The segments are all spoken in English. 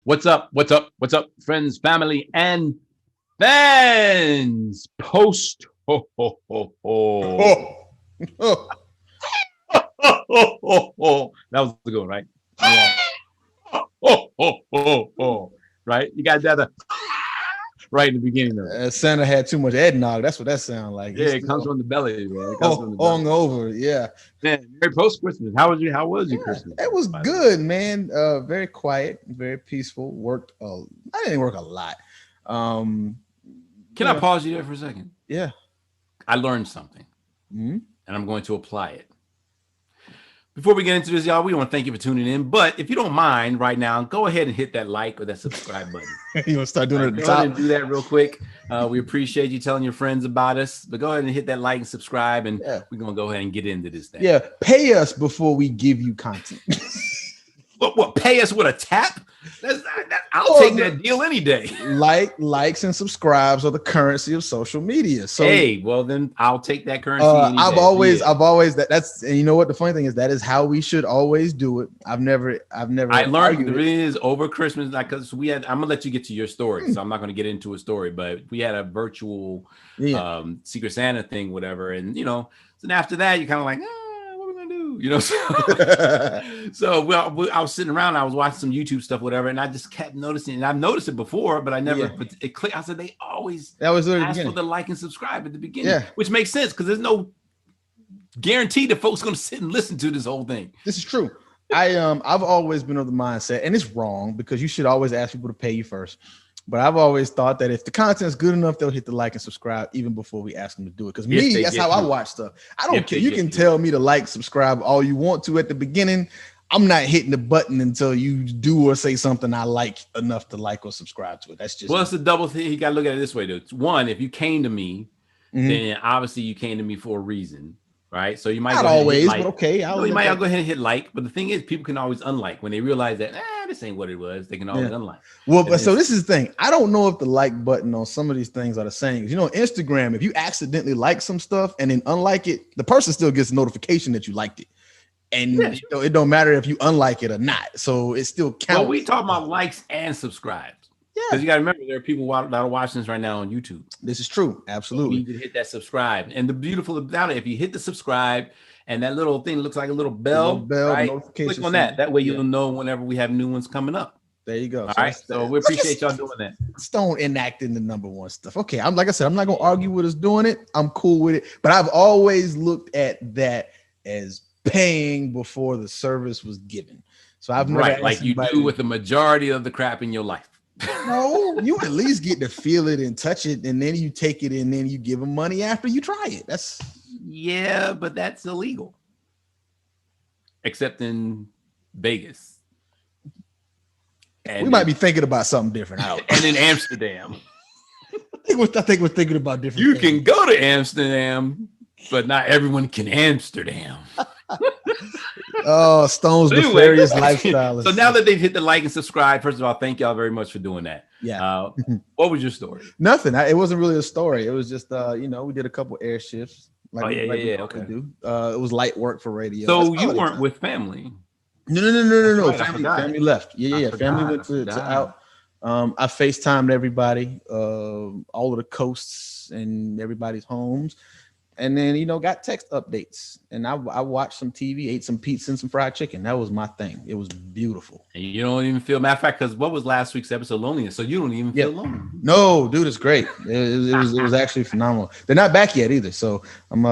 What's up? What's up? What's up, friends, family, and fans? Post ho ho ho ho. Oh, oh, That was the good one, right? yeah. Ho ho ho ho. Right? You got that right in the beginning of it. Santa had too much eggnog. That's what that sounds like. Yeah, He's it comes still from the belly, man. It comes from the belly. hung over. Yeah, Man, Merry post Christmas. How was your yeah. Christmas? It was By the way, good, man. Very quiet, very peaceful. Worked. I didn't work a lot. Um, can I pause you there for a second? Yeah. I learned something, Mhm. and I'm going to apply it. Before we get into this, y'all, we want to thank you for tuning in. But if you don't mind right now, go ahead and hit that like or that subscribe button. You want to start doing it at the Go top? ahead and do that real quick. We appreciate you telling your friends about us. But go ahead and hit that like and subscribe, and we're going to go ahead and get into this thing. Yeah, pay us before we give you content. What? Pay us with a tap? I'll take that deal any day. Likes and subscribes are the currency of social media. So hey, well then I'll take that currency. I've always that's and you know what the funny thing is, that is how we should always do it. I learned the reason is over Christmas, like, because I'm gonna let you get to your story, so I'm not gonna get into a story, but we had a virtual Secret Santa thing, whatever, and so after that you're kind of like, what are we gonna do? So I was sitting around, I was watching some YouTube stuff, whatever, and I just kept noticing, and I've noticed it before, but I never but it clicked. I said they always ask for the like and subscribe at the beginning, which makes sense because there's no guarantee that folks gonna sit and listen to this whole thing. This is true. I've always been of the mindset, and it's wrong because you should always ask people to pay you first. But I've always thought that if the content's good enough, they'll hit the like and subscribe even before we ask them to do it. Because that's how I watch stuff. I don't care. You can tell me to like, subscribe all you want to at the beginning. I'm not hitting the button until you do or say something I like enough to like or subscribe to it. That's just it's a double thing. You got to look at it this way, though. One, if you came to me, then obviously you came to me for a reason. Right, so you might not go ahead always, and hit like. But okay. You might go ahead and hit like, but the thing is, people can always unlike when they realize that this ain't what it was. They can always unlike. Well, but so this is the thing. I don't know if the like button on some of these things are the same. Instagram, if you accidentally like some stuff and then unlike it, the person still gets a notification that you liked it, and it don't matter if you unlike it or not. So it still counts. Well, we talk about likes and subscribes. Because you got to remember, there are people that are watching this right now on YouTube. This is true. Absolutely. You need to hit that subscribe. And the beautiful about it, if you hit the subscribe and that little thing looks like a little bell, right? Click on that. That way you'll know whenever we have new ones coming up. There you go. All right. So we appreciate y'all doing that. Stone enacting the number one stuff. Okay. Like I said, I'm not going to argue with us doing it. I'm cool with it. But I've always looked at that as paying before the service was given. So I've never like you do with the majority of the crap in your life. No, you at least get to feel it and touch it, and then you take it and then you give them money after you try it. But that's illegal. Except in Vegas. And we might be thinking about something different. And in Amsterdam. I think we're thinking about different things. Can go to Amsterdam, but not everyone can Amsterdam. Oh, Stone's nefarious lifestyle. So now that they've hit the like and subscribe, first of all, thank y'all very much for doing that. Yeah. What was your story? Nothing. It wasn't really a story. It was just we did a couple air shifts. Okay. It was light work for radio. So you weren't with family? No. Family left. Yeah. Family went to out. I FaceTimed everybody, all of the coasts and everybody's homes. And then, got text updates, and I watched some TV, ate some pizza and some fried chicken. That was my thing. It was beautiful. And you don't even feel, matter of fact, because what was last week's episode, loneliness? So you don't even feel lonely. No, dude, it's great. It was actually phenomenal. They're not back yet either. So I'm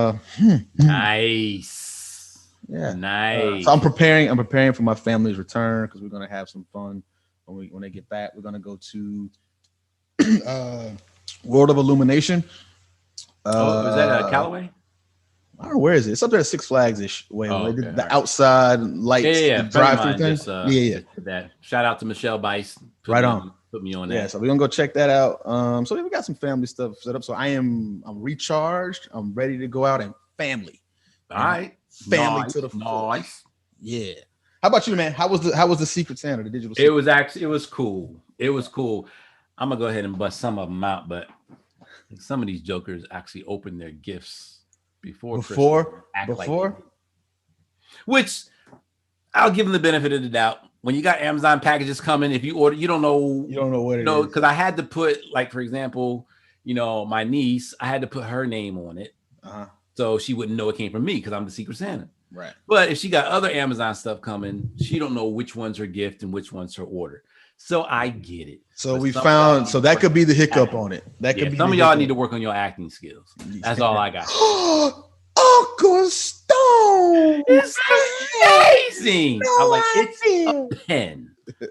nice. Yeah, nice. So I'm preparing for my family's return because we're gonna have some fun when they get back. We're gonna go to World of Illumination. Is that Callaway? I don't know, where is it? It's up there at Six Flags-ish way. The outside lights, drive-through thing. Yeah. That. Shout out to Michelle Bice. Right on. Put me on that. Yeah, so we're gonna go check that out. So we got some family stuff set up. So I'm recharged. I'm ready to go out and family. All right. Family to the full. Nice. Yeah. How about you, man? How was the Secret Santa, the digital Secret? It was cool. I'm gonna go ahead and bust some of them out, but some of these jokers actually open their gifts before Christmas, which I'll give them the benefit of the doubt. when you got Amazon packages coming, if you order, you don't know what it is. Because I had to put, like, for example, my niece, I had to put her name on it. So she wouldn't know it came from me because I'm the Secret Santa. Right. But if she got other Amazon stuff coming, she don't know which one's her gift and which one's her order. So I get it. So so that could be the hiccup on it. That could be some of y'all need to work on your acting skills. That's all I got. Uncle Stone. It's amazing. No, I'm like, it's a pen.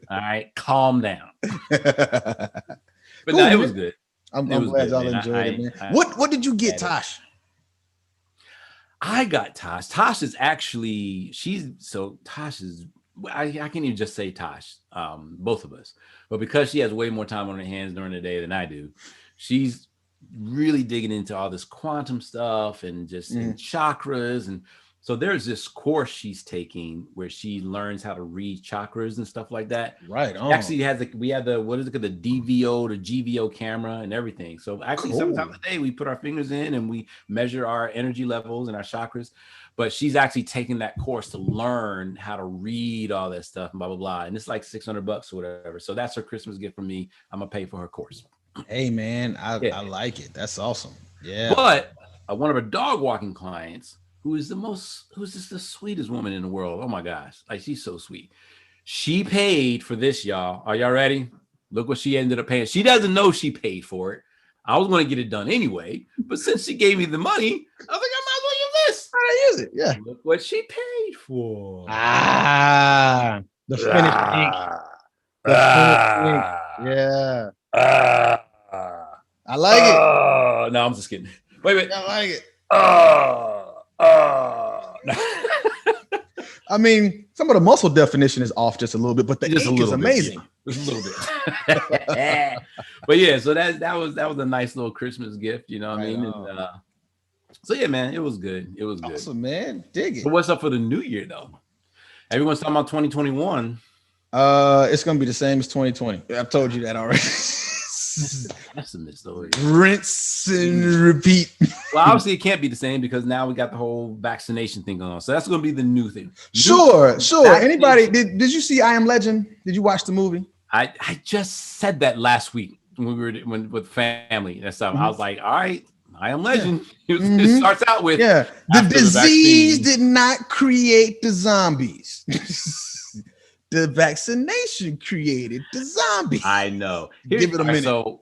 All right, calm down. But cool, no, it was good. I'm glad y'all enjoyed it, man. What did you get, Tosh? I got Tosh. Tosh is actually, Tosh is, I can't even just say Tosh, both of us. But because she has way more time on her hands during the day than I do, she's really digging into all this quantum stuff and just and chakras. And so there's this course she's taking where she learns how to read chakras and stuff like that. Right. Actually we have the DVO, the GVO camera and everything. So actually sometimes a day we put our fingers in and we measure our energy levels and our chakras. But she's actually taking that course to learn how to read all that stuff and blah, blah, blah. And it's like $600 or whatever. So that's her Christmas gift from me. I'm going to pay for her course. Hey, man, I like it. That's awesome. Yeah. But one of her dog walking clients, who's just the sweetest woman in the world. Oh, my gosh. Like, she's so sweet. She paid for this, y'all. Are y'all ready? Look what she ended up paying. She doesn't know she paid for it. I was going to get it done anyway. But since she gave me the money, I was like, I might as well use this. How to use it? Yeah. Look what she paid for. The finished ink. Yeah. I like it. No, I'm just kidding. Wait. I like it. I mean, some of the muscle definition is off just a little bit, but the ink is amazing. Just a little bit. But yeah, so that was a nice little Christmas gift, you know what I mean? And, so yeah, man, it was good. It was good. Awesome, man. Dig it. But what's up for the new year though? Everyone's talking about 2021. It's gonna be the same as 2020. I've told you that already. That's a mystery. Rinse and repeat. Well, obviously it can't be the same because now we got the whole vaccination thing going on. So that's going to be the new thing. Sure. Anybody did you see I Am Legend? Did you watch the movie? I just said that last week when we were with family and stuff. I was like, all right, I Am Legend. It starts out with the disease did not create the zombies. The vaccination created the zombie. I know. Give it a minute. So,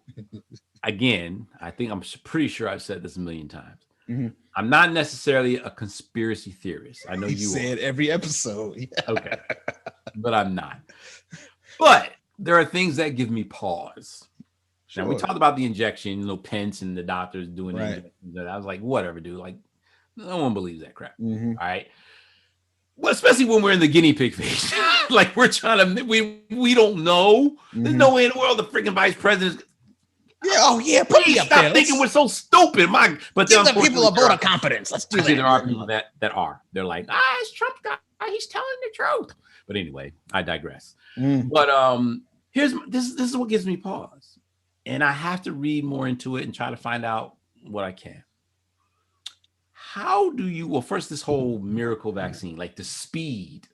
again, I'm pretty sure I've said this a million times. I'm not necessarily a conspiracy theorist. I know you said every episode. Yeah. Okay, but I'm not. But there are things that give me pause. Sure. Now we talked about the injection, Pence and the doctors doing it. I was like, whatever, dude. Like, no one believes that crap. All right. Well, especially when we're in the guinea pig phase. Like we're trying to, we don't know. There's no way in the world the freaking vice president. Put me up stop there. Thinking we're so stupid. But give the people a vote of confidence. Let's do that. There are people that are. They're like, it's Trump guy. He's telling the truth. But anyway, I digress. But this is what gives me pause, and I have to read more into it and try to find out what I can. How do you, first, this whole miracle vaccine, like the speed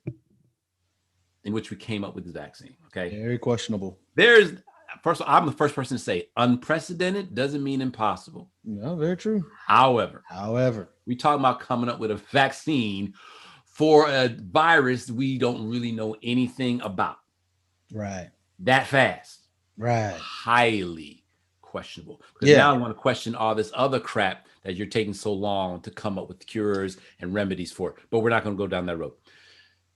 in which we came up with this vaccine, okay? Very questionable. First of all, I'm the first person to say unprecedented doesn't mean impossible. No, very true. However, we talking about coming up with a vaccine for a virus we don't really know anything about. Right. That fast. Right. Highly questionable. Because now I want to question all this other crap that you're taking so long to come up with cures and remedies for. But we're not going to go down that road.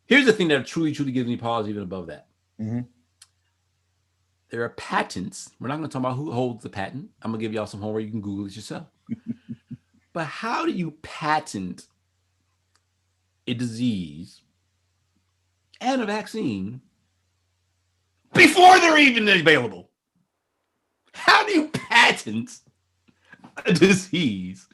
Here's the thing that truly gives me pause even above that. There are patents. We're not going to talk about who holds the patent. I'm going to give y'all some homework. You can Google it yourself. But how do you patent a disease and a vaccine before they're even available? How do you patent a disease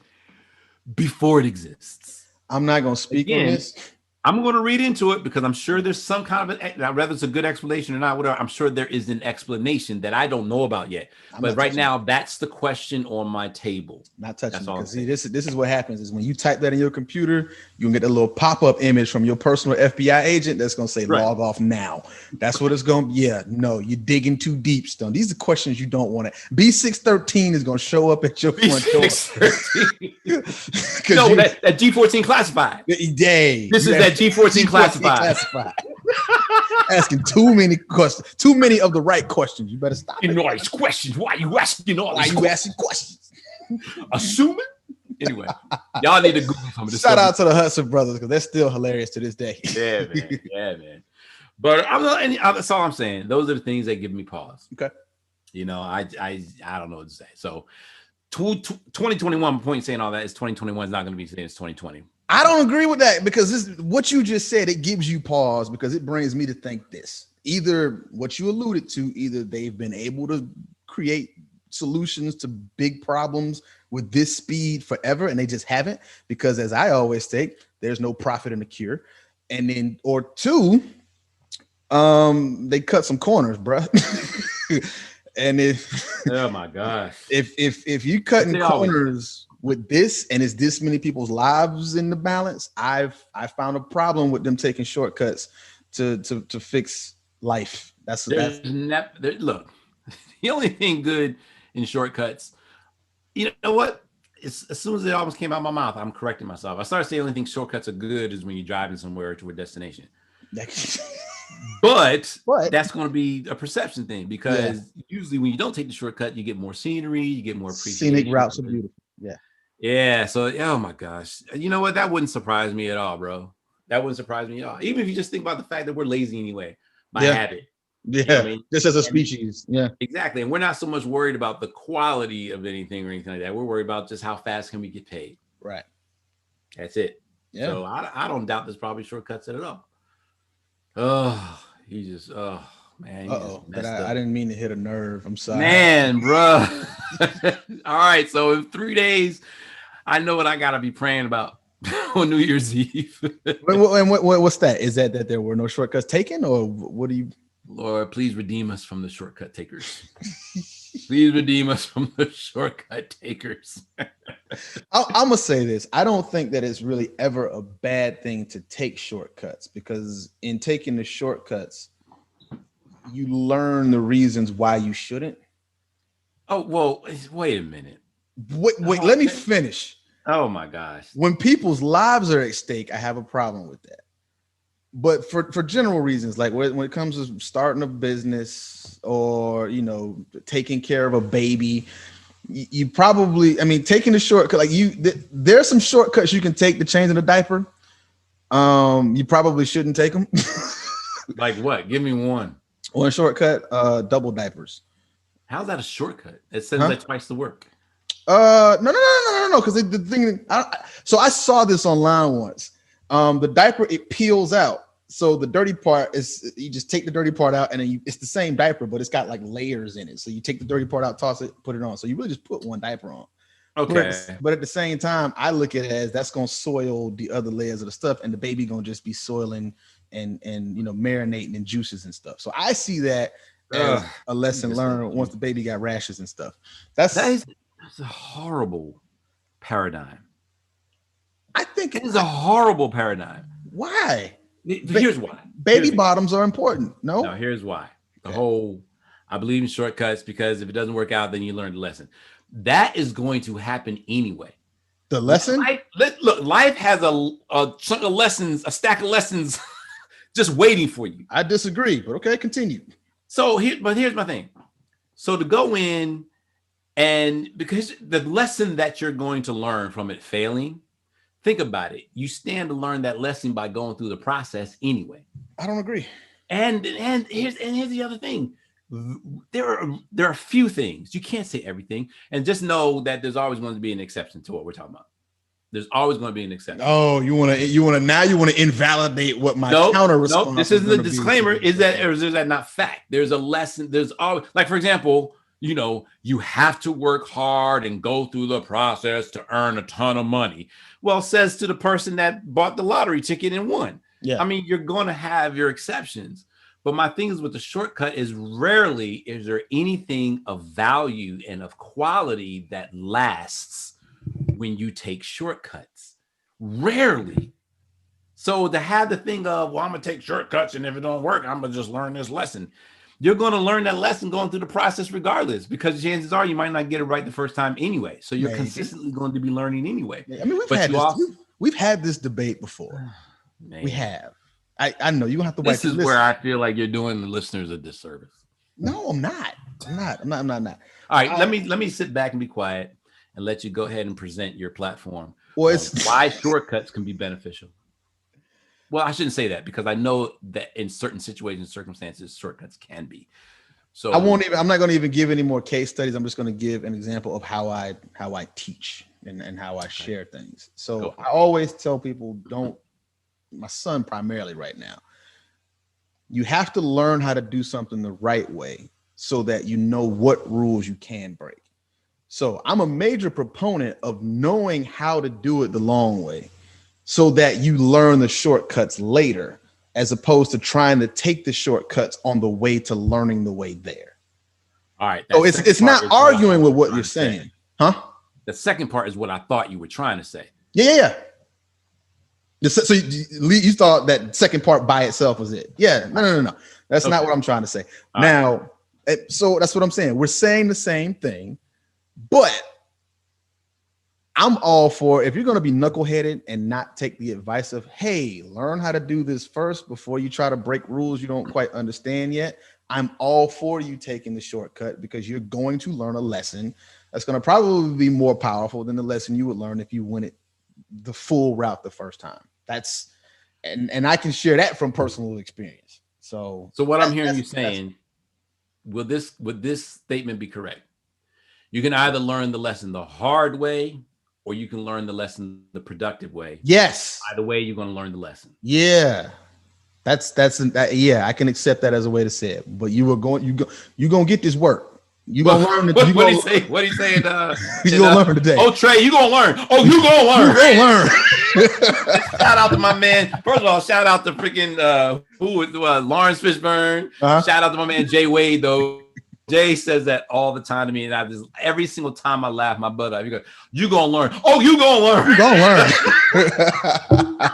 before it exists? I'm not going to speak on this I'm going to read into it because I'm sure there's some kind of whether it's a good explanation or not, whatever. I'm sure there is an explanation that I don't know about yet. But right now, that's the question on my table. Not touching, because see, this is what happens is when you type that in your computer, you can get a little pop-up image from your personal FBI agent that's going to say log off now. That's what it's going to. Yeah, no, you're digging too deep, Stone. These are questions you don't want to. B613 is going to show up at your front door. No, that G14 classified. This is that G14 classified. Asking too many questions, too many of the right questions. You better stop. You know all these questions. Why are you asking all these questions? Asking questions? Assuming. Anyway, y'all need to Google some of this. Shout out to the Hudson brothers because they're still hilarious to this day. Yeah, man. Yeah, man. But that's all I'm saying. Those are the things that give me pause. Okay. You know, I don't know what to say. So 2021 point saying all that is 2021 is not going to be the same as 2020. I don't agree with that because what you just said, it gives you pause because it brings me to think this. Either what you alluded to, either they've been able to create solutions to big problems with this speed forever and they just haven't, because as I always say, there's no profit in the cure. And then, or two, they cut some corners, bro. And oh my gosh, if you cutting corners with this and it's this many people's lives in the balance, I found a problem with them taking shortcuts to fix life. Look, the only thing good in shortcuts, you know what? As soon as it almost came out of my mouth, I'm correcting myself. I started saying the only thing shortcuts are good is when you're driving somewhere to a destination. But that's going to be a perception thing because usually when you don't take the shortcut, you get more scenery, you get more appreciation. Scenic routes are beautiful. Yeah. Yeah. So, oh my gosh. You know what? That wouldn't surprise me at all, bro. That wouldn't surprise me at all. Even if you just think about the fact that we're lazy anyway, by habit. Yeah. You know what I mean? Just as a species. Yeah. Exactly. And we're not so much worried about the quality of anything or anything like that. We're worried about just how fast can we get paid. Right. That's it. Yeah. So I don't doubt there's probably shortcuts at all. Oh, man. I didn't mean to hit a nerve. I'm sorry. Man, bro. All right. So in 3 days, I know what I got to be praying about on New Year's Eve. What's that? Is that there were no shortcuts taken, or what do you? Lord, please redeem us from the shortcut takers. Please redeem us from the shortcut takers. I'm gonna say this. I don't think that it's really ever a bad thing to take shortcuts, because in taking the shortcuts, you learn the reasons why you shouldn't. Oh, well, wait a minute. Wait, let me finish. Oh my gosh. When people's lives are at stake, I have a problem with that. But for general reasons, like when it comes to starting a business or, taking care of a baby, you probably, taking the shortcut, there's some shortcuts you can take to changing a diaper. You probably shouldn't take them. Like what? Give me one. One shortcut, double diapers. How's that a shortcut? It says that twice the work. No. Because the thing, so I saw this online once. The diaper, it peels out. So the dirty part is, you just take the dirty part out, and then it's the same diaper, but it's got like layers in it. So you take the dirty part out, toss it, put it on. So you really just put one diaper on. Okay. But at the same time, I look at it as that's going to soil the other layers of the stuff, and the baby going to just be soiling and marinating in juices and stuff. So I see that as a lesson learned once the baby got rashes and stuff. That's a horrible paradigm. I think it is a horrible paradigm. Why? Here's why. Baby bottoms are important. No, here's why. I believe in shortcuts because if it doesn't work out, then you learn the lesson. That is going to happen anyway. The lesson? Life has a chunk of lessons, a stack of lessons just waiting for you. I disagree, but okay, continue. So here's my thing. So to go in and because the lesson that you're going to learn from it failing, think about it. You stand to learn that lesson by going through the process anyway. I don't agree. And here's the other thing. There are a few things. You can't say everything. And just know that there's always going to be an exception to what we're talking about. There's always going to be an exception. Oh, you want to invalidate what my counter response? No, this isn't a disclaimer. Is that not fact? There's a lesson. There's always, like, for example, you have to work hard and go through the process to earn a ton of money. Well, says to the person that bought the lottery ticket and won. Yeah. I mean, you're going to have your exceptions. But my thing is with the shortcut is rarely is there anything of value and of quality that lasts when you take shortcuts. Rarely. So to have the thing of, well, I'm going to take shortcuts and if it don't work, I'm going to just learn this lesson. You're going to learn that lesson going through the process regardless, because chances are you might not get it right the first time anyway. So you're consistently going to be learning anyway. I mean, we've had this debate before. Man. We have. I know you're gonna have to. This is where I feel like you're doing the listeners a disservice. No, I'm not. I'm not. All right, let me sit back and be quiet and let you go ahead and present your platform. Well, it's why shortcuts can be beneficial. Well, I shouldn't say that because I know that in certain situations, circumstances, shortcuts can be. So I'm not going to even give any more case studies. I'm just going to give an example of how I teach and how I share things. So I always tell people, my son primarily right now, you have to learn how to do something the right way so that you know what rules you can break. So I'm a major proponent of knowing how to do it the long way so that you learn the shortcuts later, as opposed to trying to take the shortcuts on the way to learning the way there. All right. So it's not arguing with what you're saying. Huh? The second part is what I thought you were trying to say. Yeah. So you thought that second part by itself was it? Yeah. No. That's not what I'm trying to say. All now, so that's what I'm saying. We're saying the same thing, but I'm all for, if you're going to be knuckleheaded and not take the advice of, hey, learn how to do this first before you try to break rules you don't quite understand yet. I'm all for you taking the shortcut because you're going to learn a lesson that's going to probably be more powerful than the lesson you would learn if you went it the full route the first time. And I can share that from personal experience. So what I'm hearing you saying, would this statement be correct? You can either learn the lesson the hard way, or you can learn the lesson the productive way. Yes. Either way, you're going to learn the lesson. Yeah. Yeah, I can accept that as a way to say it. But you're going to get this work. You're going to learn. What do you say? What are you saying? You're going to learn today. Oh, Trey, you're going to learn. Oh, you're going to learn. You're going to learn. Shout out to my man. First of all, shout out to freaking Lawrence Fishburne. Uh-huh. Shout out to my man Jay Wade, though. Jay says that all the time to me, and every single time I laugh my butt off. He goes, "You gonna learn? Oh, you gonna learn? You gonna learn?"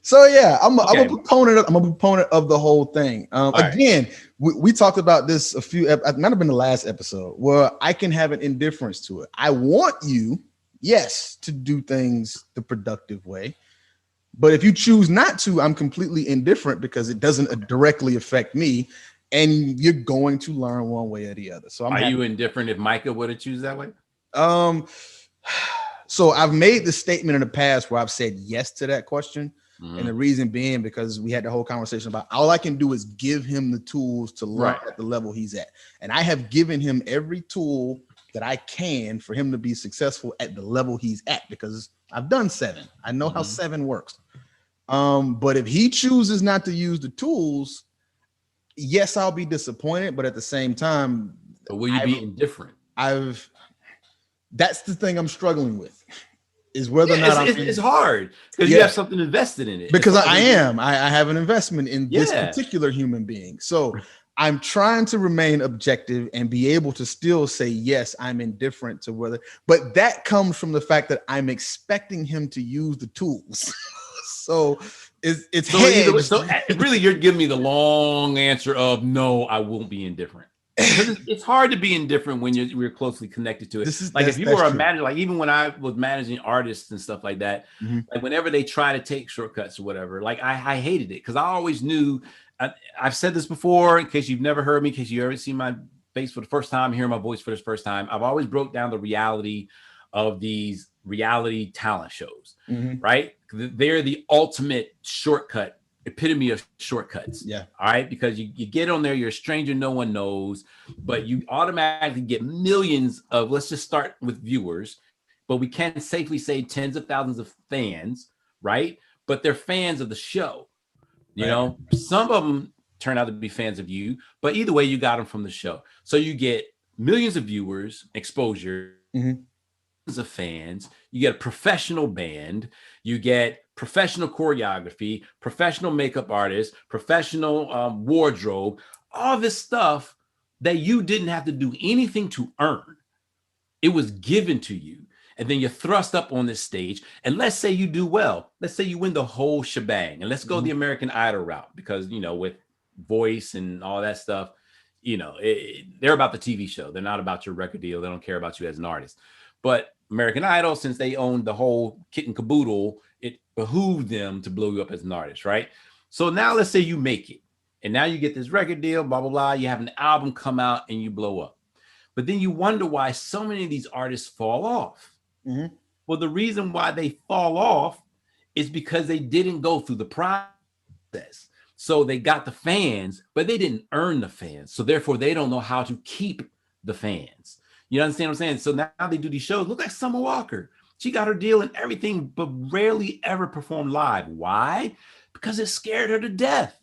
So yeah, I'm a proponent of the whole thing. Again, right. we talked about this it might have been the last episode, where I can have an indifference to it. I want you, yes, to do things the productive way, but if you choose not to, I'm completely indifferent because it doesn't directly affect me. And you're going to learn one way or the other. So are you indifferent if Micah would have choose that way? So I've made the statement in the past where I've said yes to that question. Mm-hmm. And the reason being because we had the whole conversation about all I can do is give him the tools to learn at the level he's at. And I have given him every tool that I can for him to be successful at the level he's at, because I've done 7. I know how 7 works. But if he chooses not to use the tools, yes, I'll be disappointed, but at the same time, but will you be indifferent? That's the thing I'm struggling with, is whether or not it's hard because you have something invested in it. Because I have an investment in this particular human being. So I'm trying to remain objective and be able to still say, yes, I'm indifferent to whether, but that comes from the fact that I'm expecting him to use the tools. So so really you're giving me the long answer of no, I won't be indifferent. It's hard to be indifferent when we're closely connected to it. If you were a manager, like even when I was managing artists and stuff like that, like whenever they try to take shortcuts or whatever, like I hated it because I always knew. I've said this before, in case you've never heard me, in case you ever seen my face for the first time, hear my voice for the first time. I've always broke down the reality of these reality talent shows, right? They're the ultimate shortcut, epitome of shortcuts. Yeah. All right. Because you get on there, you're a stranger, no one knows, but you automatically get millions of, let's just start with viewers, but we can safely say tens of thousands of fans, right? But they're fans of the show. You know, some of them turn out to be fans of you, but either way, you got them from the show. So you get millions of viewers, exposure. of fans, you get a professional band, you get professional choreography, professional makeup artists, professional wardrobe, all this stuff that you didn't have to do anything to earn. It was given to you. And then you're thrust up on this stage. And let's say you do well. Let's say you win the whole shebang. And let's go the American Idol route because, with voice and all that stuff, they're about the TV show. They're not about your record deal. They don't care about you as an artist. But American Idol, since they own the whole kit and caboodle, it behooved them to blow you up as an artist, right? So now let's say you make it. And now you get this record deal, blah, blah, blah. You have an album come out and you blow up. But then you wonder why so many of these artists fall off. Mm-hmm. Well, the reason why they fall off is because they didn't go through the process. So they got the fans, but they didn't earn the fans. So therefore, they don't know how to keep the fans. You understand what I'm saying? So now they do these shows. Look like Summer Walker. She got her deal and everything, but rarely ever performed live. Why? Because it scared her to death.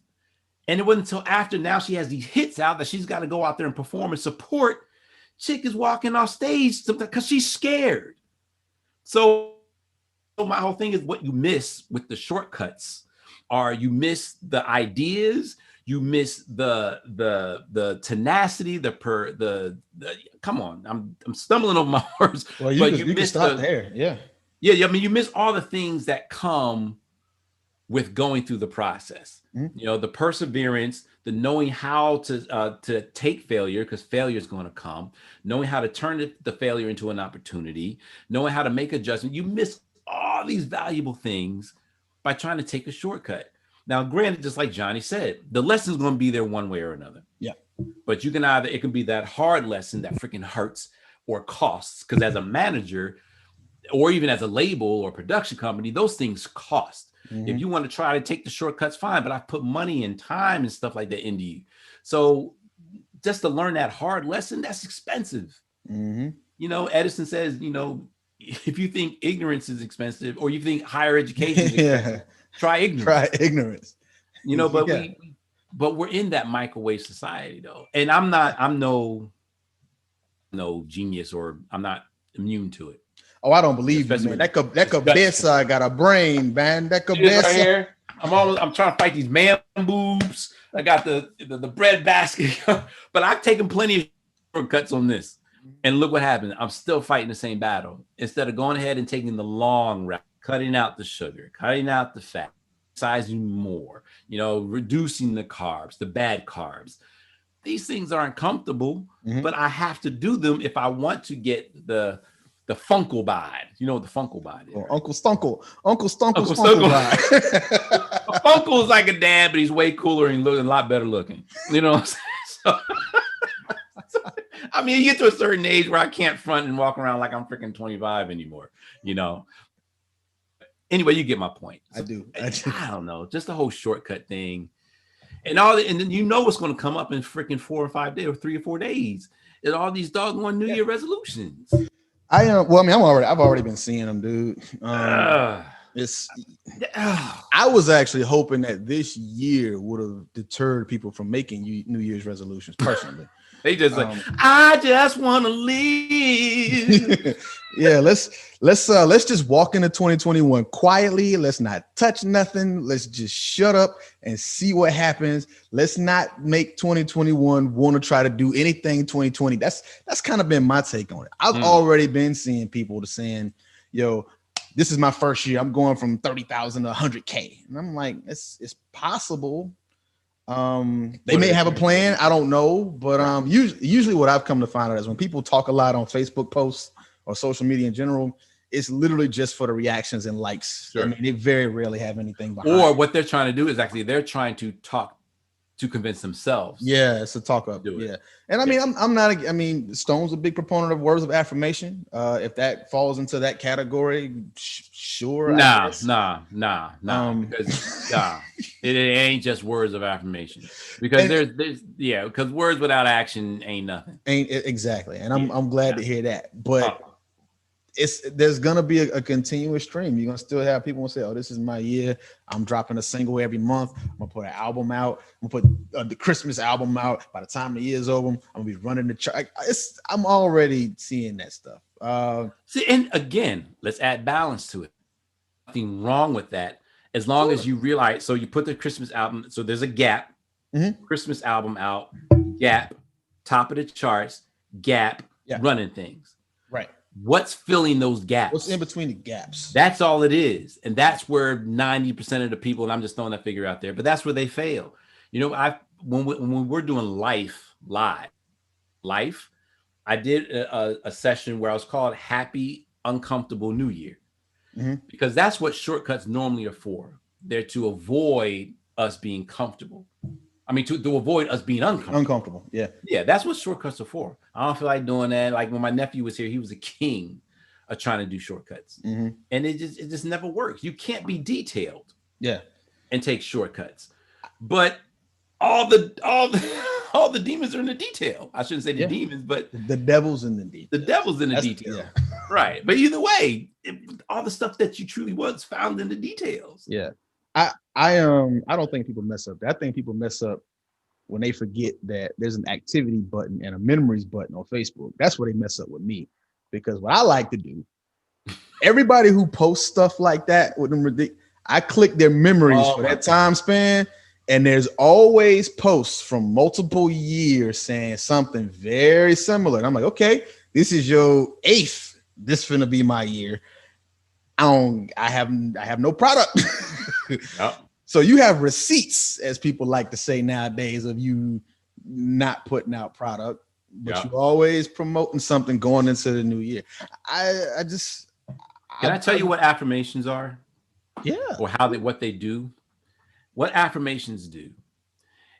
And it wasn't until after now she has these hits out that she's got to go out there and perform and support. Chick is walking off stage because she's scared. So my whole thing is what you miss with the shortcuts are you miss the ideas, you miss the tenacity, the come on, I'm stumbling over my words. Well, you can start there. Yeah. I mean, you miss all the things that come with going through the process. Mm-hmm. The perseverance, the knowing how to take failure, because failure is going to come, knowing how to turn the failure into an opportunity, knowing how to make adjustments. You miss all these valuable things by trying to take a shortcut. Now, granted, just like Johnny said, the lesson's going to be there one way or another. Yeah. But it can be that hard lesson that freaking hurts or costs, because as a manager or even as a label or production company, those things cost. Mm-hmm. If you want to try to take the shortcuts, fine, but I've put money and time and stuff like that into you. So just to learn that hard lesson, that's expensive. Mm-hmm. Edison says, if you think ignorance is expensive or you think higher education is expensive, try ignorance. Try ignorance. But we're in that microwave society though. And I'm no genius, or I'm not immune to it. Oh, I don't believe you, man. That cabeza got a brain, man. That cabeza. Right here. I'm trying to fight these man boobs. I got the bread basket, but I've taken plenty of shortcuts on this. And look what happened. I'm still fighting the same battle. Instead of going ahead and taking the long route, cutting out the sugar, cutting out the fat, sizing more, reducing the carbs, the bad carbs. These things aren't comfortable, but I have to do them if I want to get the Funkle bod. You know what the Funkle bod is? Right? Uncle Stunkle bod. Funkle is like a dad, but he's way cooler and looking a lot better looking. You know what I'm saying? I mean, you get to a certain age where I can't front and walk around like I'm freaking 25 anymore, Anyway, you get my point. I do. I don't know. Just the whole shortcut thing. And then what's going to come up in freaking 4 or 5 days or 3 or 4 days is all these doggone New Year resolutions. I've already been seeing them, dude. I was actually hoping that this year would have deterred people from making New Year's resolutions personally. They just I just want to live. Yeah, let's just walk into 2021 quietly. Let's not touch nothing. Let's just shut up and see what happens. Let's not make 2021 want to try to do anything 2020. That's kind of been my take on it. I've already been seeing people saying, yo, this is my first year. I'm going from 30,000 to 100K. And I'm like, it's possible. They may have a plan. I don't know, but usually what I've come to find out is when people talk a lot on Facebook posts or social media in general, it's literally just for the reactions and likes. Sure. I mean, they very rarely have anything behind. Or what they're trying to do is actually they're trying to talk to convince themselves. Yeah, it's a talk up. Yeah, and I mean, I'm not. I mean, Stone's a big proponent of words of affirmation. If that falls into that category, sure. Nah. Because it ain't just words of affirmation. Because because words without action ain't nothing. Ain't exactly. And I'm glad to hear that. But there's gonna be a continuous stream. You're gonna still have people who say, "Oh, this is my year. I'm dropping a single every month. I'm gonna put an album out. I'm gonna put the Christmas album out. By the time the year's over, I'm gonna be running the chart." I'm already seeing that stuff. See, and again, let's add balance to it. Nothing wrong with that, as long as you realize. So you put the Christmas album. So there's a gap. Christmas album out. Gap. Top of the charts. Gap. Running things. Right. What's filling those gaps? What's in between the gaps? That's all it is, and that's where 90% of the people. And I'm just throwing that figure out there, but that's where they fail. You know, when we're doing L.I.F E, I did a session where I was called Happy Uncomfortable New Year, because that's what shortcuts normally are for. They're to avoid us being comfortable. I mean, to avoid us being uncomfortable. Yeah, that's what shortcuts are for. I don't feel like doing that. Like when my nephew was here, he was a king of trying to do shortcuts, and it just never works. You can't be detailed, and take shortcuts. But all the demons are in the detail. I shouldn't say the demons, but the devil's in the detail. The devil's in the detail, right? But either way, all the stuff that you truly was found in the details. Yeah. I don't think people mess up. I think people mess up when they forget that there's an activity button and a memories button on Facebook. That's where they mess up with me, because what I like to do, everybody who posts stuff like that with them, I click their memories for that time span, and there's always posts from multiple years saying something very similar. And I'm like, okay, this is your 8th. This finna be my year. I have no product. So you have receipts, as people like to say nowadays, of you not putting out product, but you always promoting something going into the new year. Can I tell you what affirmations are? Yeah. Or what they do? What affirmations do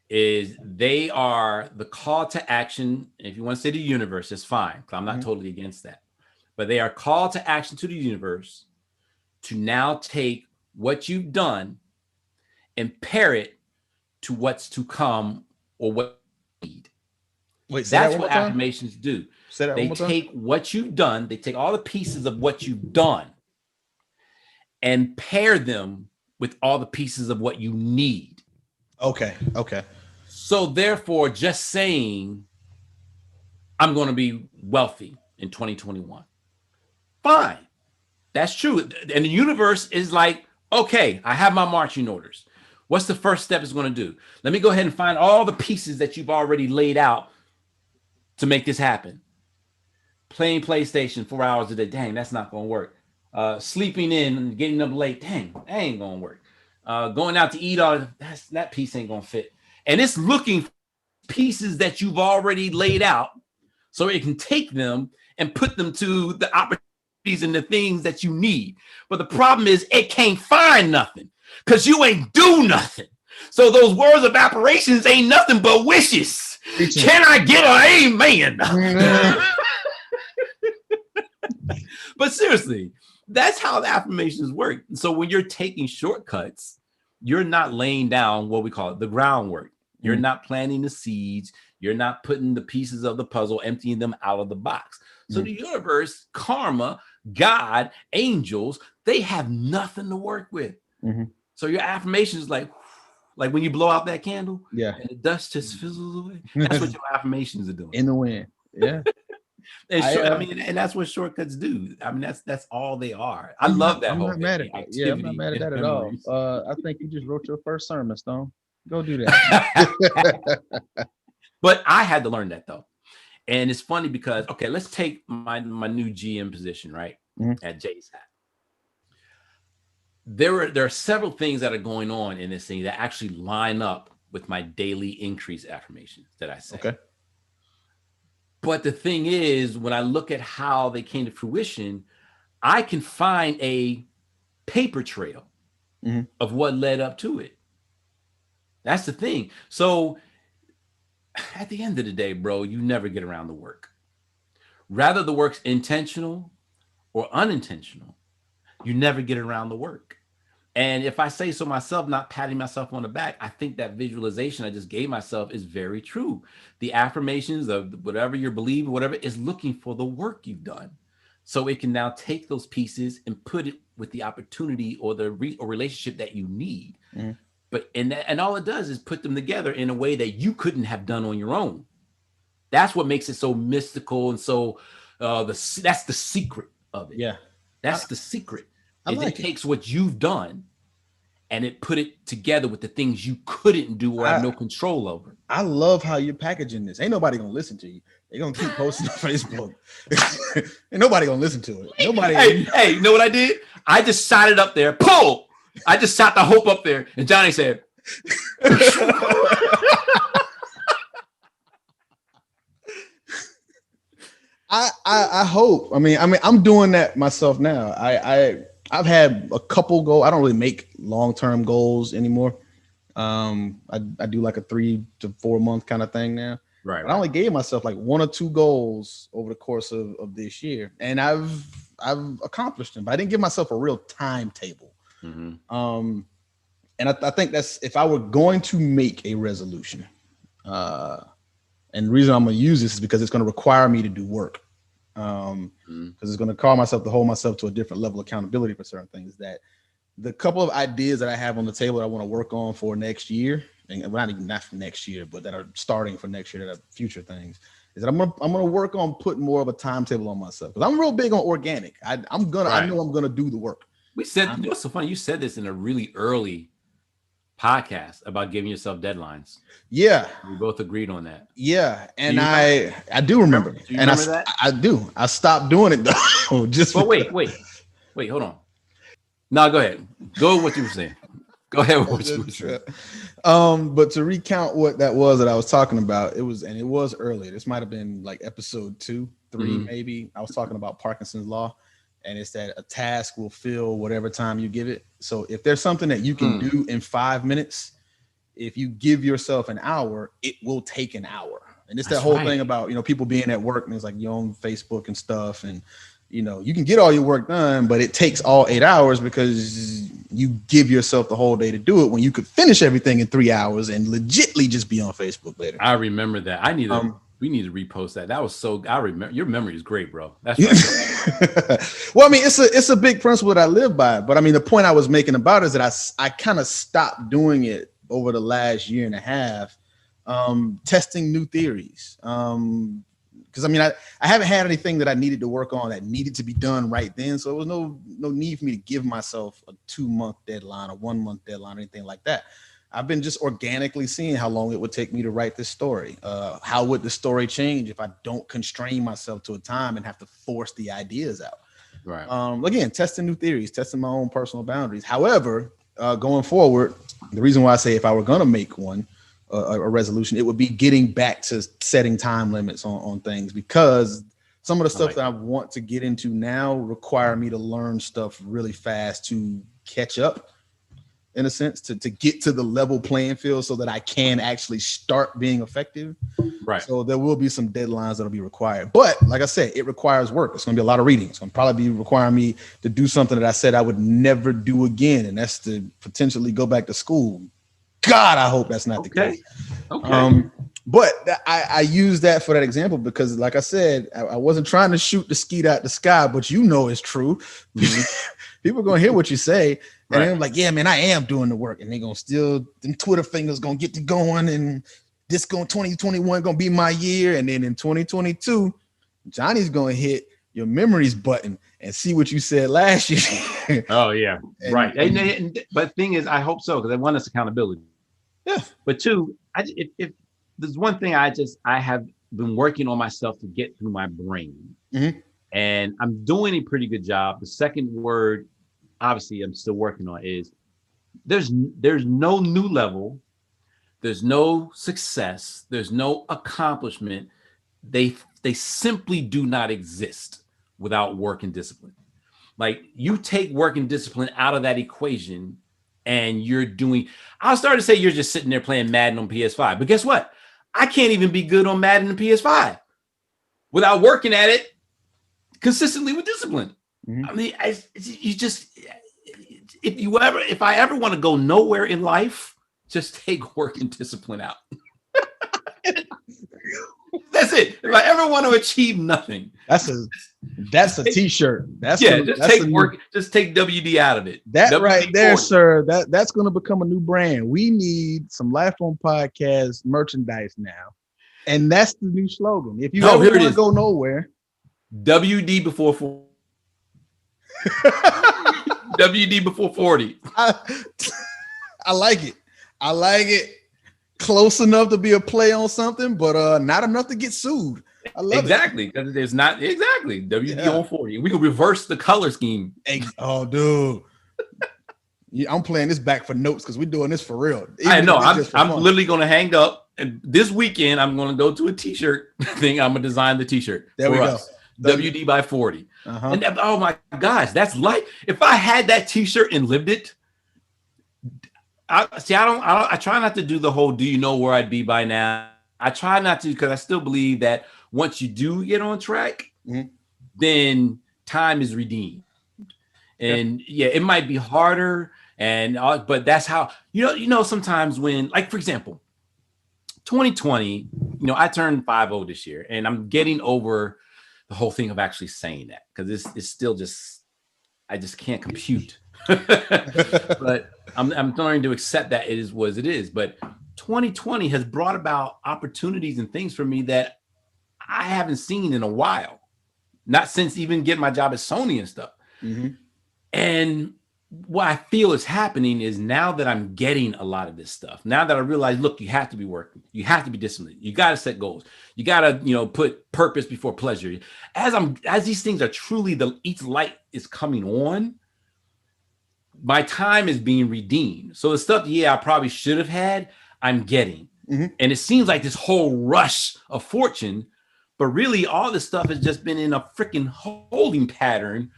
is they are the call to action. If you want to say the universe, it's fine, because I'm not totally against that. But they are call to action to the universe to now take what you've done and pair it to what's to come or what you need. Wait, that's what affirmations do. They take what you've done, they take all the pieces of what you've done and pair them with all the pieces of what you need. Okay. So therefore, just saying, I'm going to be wealthy in 2021. Fine. That's true. And the universe is like, okay, I have my marching orders. What's the first step it's going to do? Let me go ahead and find all the pieces that you've already laid out to make this happen. Playing PlayStation 4 hours a day. Dang, that's not going to work. Sleeping in and getting up late. Dang, that ain't going to work. Going out to eat, that piece ain't going to fit. And it's looking for pieces that you've already laid out so it can take them and put them to the opportunities and the things that you need. But the problem is it can't find nothing because you ain't do nothing. So those words of affirmations ain't nothing but wishes. Can I get an amen? But seriously, that's how the affirmations work. So when you're taking shortcuts, you're not laying down what we call it, the groundwork. You're not planting the seeds. You're not putting the pieces of the puzzle, emptying them out of the box. So the universe, karma, God, angels, they have nothing to work with. So your affirmation is like when you blow out that candle, and the dust just fizzles away. That's what your affirmations are doing in the wind. Yeah. And that's what shortcuts do. I mean, that's all they are. I love that whole thing. I'm not mad at that at all. I think you just wrote your first sermon, Stone. Go do that. But I had to learn that though. And it's funny because, okay, let's take my new GM position, right? At JSAT. There are several things that are going on in this thing that actually line up with my daily increase affirmations that I say. Okay. But the thing is, when I look at how they came to fruition, I can find a paper trail of what led up to it. That's the thing. So at the end of the day, bro, you never get around the work. Rather the work's intentional or unintentional, you never get around the work. And if I say so myself, not patting myself on the back, I think that visualization I just gave myself is very true. The affirmations of whatever you're believing, whatever, is looking for the work you've done. So it can now take those pieces and put it with the opportunity or the relationship that you need. But and all it does is put them together in a way that you couldn't have done on your own. That's what makes it so mystical and so That's the secret of it. Yeah, that's the secret. It takes what you've done and it put it together with the things you couldn't do or have no control over. I love how you're packaging this. Ain't nobody gonna listen to you. They're gonna keep posting on Facebook. Ain't nobody gonna listen to it. Nobody. Hey, you know what I did? I just shot it up there. Pull. I just shot the hope up there, and Johnny said. I hope. I mean, I'm doing that myself now. I've had a couple goals. I don't really make long-term goals anymore. I do like a 3 to 4 month kind of thing now. Right. I only gave myself like 1 or 2 goals over the course of this year, and I've accomplished them. But I didn't give myself a real timetable. Mm-hmm. And I think that's if I were going to make a resolution, and the reason I'm going to use this is because it's going to require me to do work. Because it's going to call myself to hold myself to a different level of accountability for certain things. That the couple of ideas that I have on the table that I want to work on for next year, and not for next year, but that are starting for next year, that are future things, is that I'm gonna work on putting more of a timetable on myself. Because I'm real big on organic. I know I'm gonna do the work. We said what's so funny? You said this in a really early podcast about giving yourself deadlines. Yeah, we both agreed on that. Yeah, and I do remember. Do you remember that? I do. I stopped doing it though. Wait, hold on. No, go ahead. Go with what you were saying. Go ahead with what you were saying. But to recount what that was that I was talking about, it was earlier. This might have been like episode 2, 3, maybe. I was talking about Parkinson's law. And it's that a task will fill whatever time you give it. So if there's something that you can do in 5 minutes, if you give yourself an hour, it will take an hour. And it's that whole thing about, people being at work and it's like you're on Facebook and stuff. And, you can get all your work done, but it takes all 8 hours because you give yourself the whole day to do it when you could finish everything in 3 hours and legitly just be on Facebook later. I remember that. We need to repost that. That was I remember. Your memory is great, bro. That's right. Well, I mean, it's a big principle that I live by. But I mean, the point I was making about it is that I kind of stopped doing it over the last year and a half, testing new theories. Because I mean, I haven't had anything that I needed to work on that needed to be done right then. So there was no need for me to give myself a 2-month deadline, a 1-month deadline, or anything like that. I've been just organically seeing how long it would take me to write this story. How would the story change if I don't constrain myself to a time and have to force the ideas out? Right. Again, testing new theories, testing my own personal boundaries. However, going forward, the reason why I say if I were going to make one, a resolution, it would be getting back to setting time limits on things, because some of the stuff that I want to get into now require me to learn stuff really fast to catch up, in a sense, to get to the level playing field so that I can actually start being effective. Right. So there will be some deadlines that'll be required. But like I said, it requires work. It's going to be a lot of reading. It's going to probably be requiring me to do something that I said I would never do again. And that's to potentially go back to school. God, I hope that's not the case. Okay. But I use that for that example because, like I said, I wasn't trying to shoot the skeet out the sky, but it's true. People are going to hear what you say. And they're like, yeah, man, I am doing the work. And they're going to still, them Twitter fingers going to get to going. And 2021 going to be my year. And then in 2022, Johnny's going to hit your memories button and see what you said last year. Oh, yeah. Right. But the thing is, I hope so, because one is accountability. Yeah. But 2, if there's one thing I have been working on myself to get through my brain, and I'm doing a pretty good job. The second word, obviously, I'm still working on is there's no new level, there's no success, there's no accomplishment. They simply do not exist without work and discipline. Like, you take work and discipline out of that equation, and I'll start to say you're just sitting there playing Madden on PS5. But guess what? I can't even be good on Madden and PS5 without working at it consistently with discipline. I mean, if I ever want to go nowhere in life, just take work and discipline out. That's it. If I ever want to achieve nothing, that's a t-shirt. Just take WD out of it. That WD right there, 40. sir. That's going to become a new brand. We need some Life on Podcast merchandise now, and that's the new slogan. If you ever want to go nowhere, WD before 40. WD before 40. I like it. I like it. Close enough to be a play on something, but not enough to get sued. I love exactly because there's not exactly WD on 40. We can reverse the color scheme. Oh, dude. Yeah, I'm playing this back for notes because we're doing this for real. I know. I'm literally going to hang up, and this weekend I'm going to go to a t-shirt thing. I'm going to design the t-shirt. There we go. WD by 40. And oh my gosh, that's like if I had that t-shirt and lived it. I try not to do the whole do you know where I'd be by now. I try not to because I still believe that once you do get on track, then time is redeemed. And yeah, it might be harder, but that's how you know sometimes when, like, for example, 2020, I turned 50 this year, and I'm getting over the whole thing of actually saying that because it's still I just can't compute. But I'm learning to accept that it is what it is. But 2020 has brought about opportunities and things for me that I haven't seen in a while, not since even getting my job at Sony and stuff. And what I feel is happening is now that I'm getting a lot of this stuff, now that I realize, look, you have to be working, you have to be disciplined, you got to set goals, you got to, put purpose before pleasure. As these things are truly each light is coming on, my time is being redeemed. So the stuff, I probably should have had, I'm getting. And it seems like this whole rush of fortune, but really all this stuff has just been in a freaking holding pattern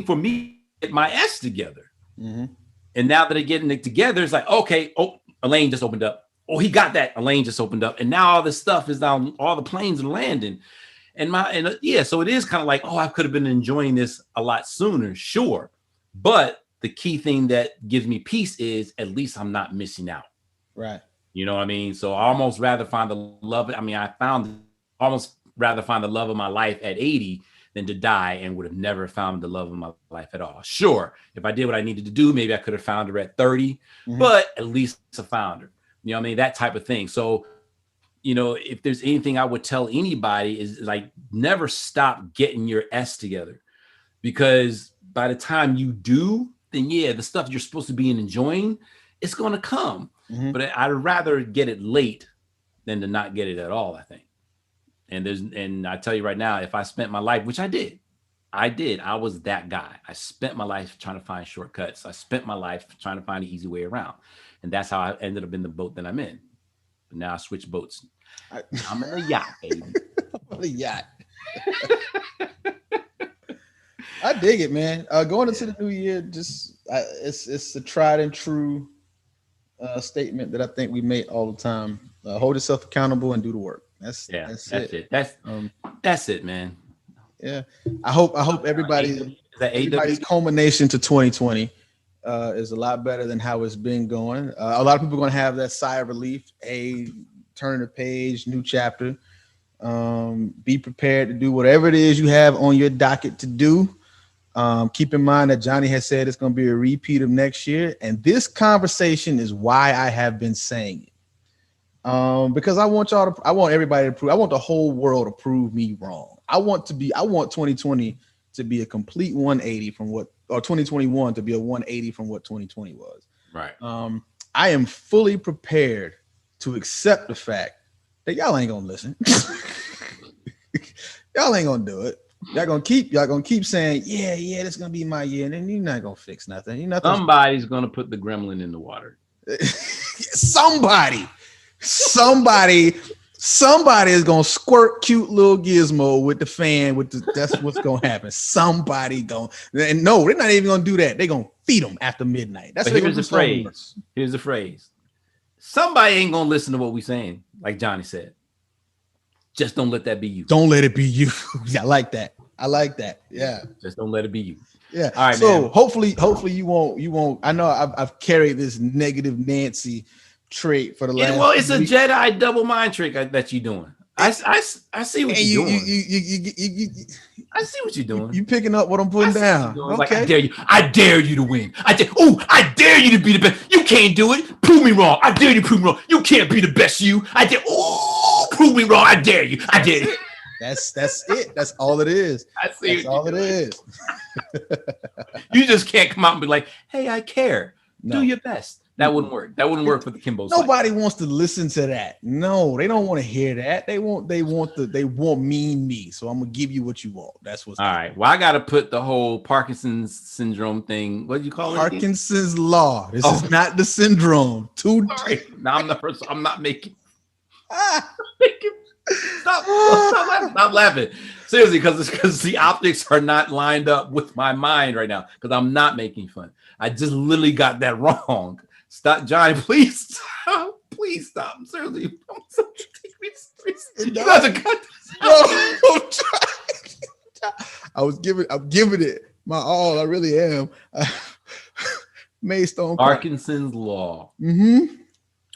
for me to get my S together. And now that I getting it together, it's like, okay, a lane just opened up. Oh, he got that. A lane just opened up. And now all this stuff is down, all the planes are landing. So it is kind of like, I could have been enjoying this a lot sooner. Sure. But the key thing that gives me peace is at least I'm not missing out. Right. You know what I mean? So I almost rather find the love. Almost rather find the love of my life at 80 than to die and would have never found the love of my life at all. Sure. If I did what I needed to do, maybe I could have found her at 30, but at least I found her. You know what I mean? That type of thing. So, if there's anything I would tell anybody is like, never stop getting your S together, because by the time you do, then the stuff you're supposed to be enjoying, it's going to come. But I'd rather get it late than to not get it at all, I think. And I tell you right now, if I spent my life, which I did, I was that guy. I spent my life trying to find shortcuts. I spent my life trying to find an easy way around. And that's how I ended up in the boat that I'm in. But now I switch boats. I'm in a yacht, baby. I'm in a yacht. I dig it, man. Going into the new year, it's a tried and true statement that I think we make all the time. Hold yourself accountable and do the work. That's it. That's it, man. Yeah. I hope everybody's culmination to 2020 is a lot better than how it's been going. A lot of people are going to have that sigh of relief, turn the page, new chapter. Be prepared to do whatever it is you have on your docket to do. Keep in mind that Johnny has said it's going to be a repeat of next year. And this conversation is why I have been saying it. Because I want everybody to prove, I want the whole world to prove me wrong. I want 2020 to be a complete 180 from or 2021 to be a 180 from what 2020 was. Right. I am fully prepared to accept the fact that y'all ain't going to listen. Y'all ain't going to do it. Y'all gonna keep saying, yeah, this is gonna be my year, and then you're not gonna fix nothing. Somebody's gonna put the gremlin in the water. Somebody is gonna squirt cute little Gizmo with the fan. That's what's gonna happen. Somebody and no, they're not even gonna do that. They're gonna feed them after midnight. That's what here's the phrase. Here's the phrase. Somebody ain't gonna listen to what we're saying, like Johnny said. Just don't let that be you. Don't let it be you. I like that. Yeah. Just don't let it be you. Yeah. All right. So man. hopefully you won't. I know I've carried this negative Nancy trait for the last. Well, it's a Jedi double mind trick that you're doing. I see what you're doing. I see what you're doing. You picking up what I'm putting down. Okay. Like, I dare you to win. I dare you to be the best. You can't do it. Prove me wrong. I dare you to prove me wrong. You can't be the best you. Prove me wrong. I dare you. That's it. That's all it is. I see. That's all it is. You just can't come out and be like, "Hey, I care." No. Do your best. That wouldn't work. That wouldn't work for the Kimbo. Nobody wants to listen to that. No, they don't want to hear that. They want mean me. So I'm gonna give you what you want. That's what's all right. Well, I gotta put the whole Parkinson's syndrome thing. What do you call it? Parkinson's law. This is not the syndrome. Sorry. No, I'm not making. Stop laughing. Seriously, because the optics are not lined up with my mind right now. Because I'm not making fun. I just literally got that wrong. Stop, Johnny. Please stop. Please stop. Seriously, you guys are cut this out. I'm giving it my all. I really am. Maystone. Parkinson's law. Mm-hmm.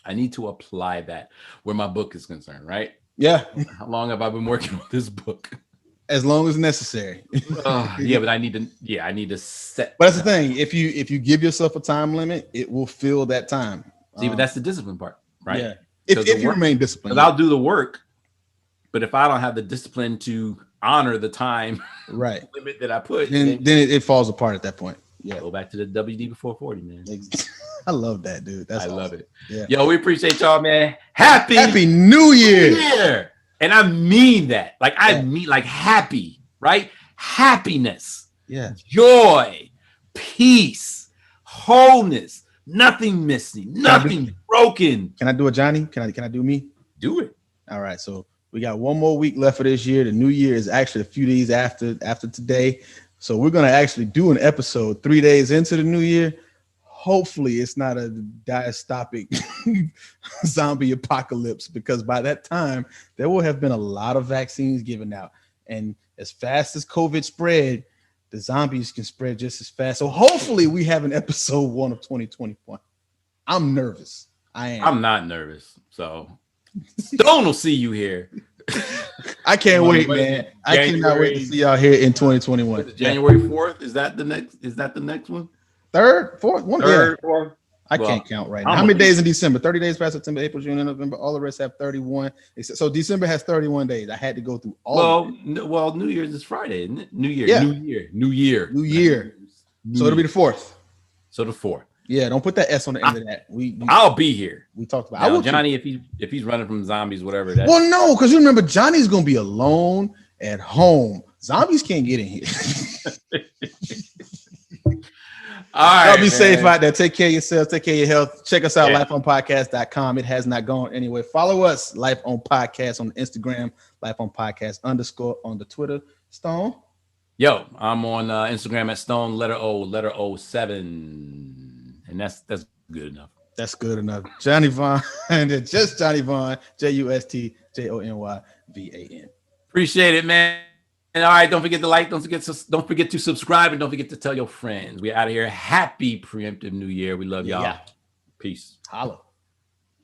I need to apply that where my book is concerned, right? Yeah. How long have I been working on this book? As long as necessary. Yeah, but I need to set. But that's the thing. If you give yourself a time limit, it will fill that time. See, but that's the discipline part, right? Yeah. If you remain disciplined. Because I'll do the work, but if I don't have the discipline to honor the time right limit that I put, then it falls apart at that point. Yeah. Go back to the WD before 40, man. I love that, dude. I love it. Yeah. Yo, we appreciate y'all, man. Happy New Year. And I mean that. Like, I mean, like, happy, right? Happiness. Yeah. Joy, peace, wholeness, nothing missing, nothing broken. Can I do it, Johnny? Can I do me? Do it. All right. So we got one more week left for this year. The new year is actually a few days after today. So we're going to actually do an episode 3 days into the new year. Hopefully it's not a dystopic zombie apocalypse, because by that time there will have been a lot of vaccines given out. And as fast as COVID spread, the zombies can spread just as fast. So hopefully we have an episode 1 of 2021. I'm nervous. I am. I'm not nervous. So Stone will see you here. I can't wait, man. I cannot wait to see y'all here in 2021. January 4th. Is that the next one? Third, fourth, one. Third, fourth. I can't count right now. How many days in December? 30 days past September, April, June, and November. All the rest have 31. So December has 31 days. I had to go through all. Well, New Year's is Friday, isn't it? New Year. Yeah. New Year. So it'll be the 4th. So the 4th. Yeah, don't put that S on the end of that. I'll be here. We talked about. Now, I will Johnny if he's running from zombies, whatever. Well, no, because you remember Johnny's gonna be alone at home. Zombies can't get in here. All right, y'all be safe out there. Take care of yourselves. Take care of your health. Check us out, lifeonpodcast.com. It has not gone anywhere. Follow us, Life on Podcast on Instagram, Life on Podcast _ on the Twitter. Stone. Yo, I'm on Instagram at Stone letter O 7, and that's good enough. That's good enough. Johnny Vaughn, and just Johnny Vaughn, JUSTJONYVAN. Appreciate it, man. And all right, don't forget to like, don't forget to subscribe, and don't forget to tell your friends. We're out of here. Happy preemptive New Year. We love y'all. Yeah. Peace. Holla.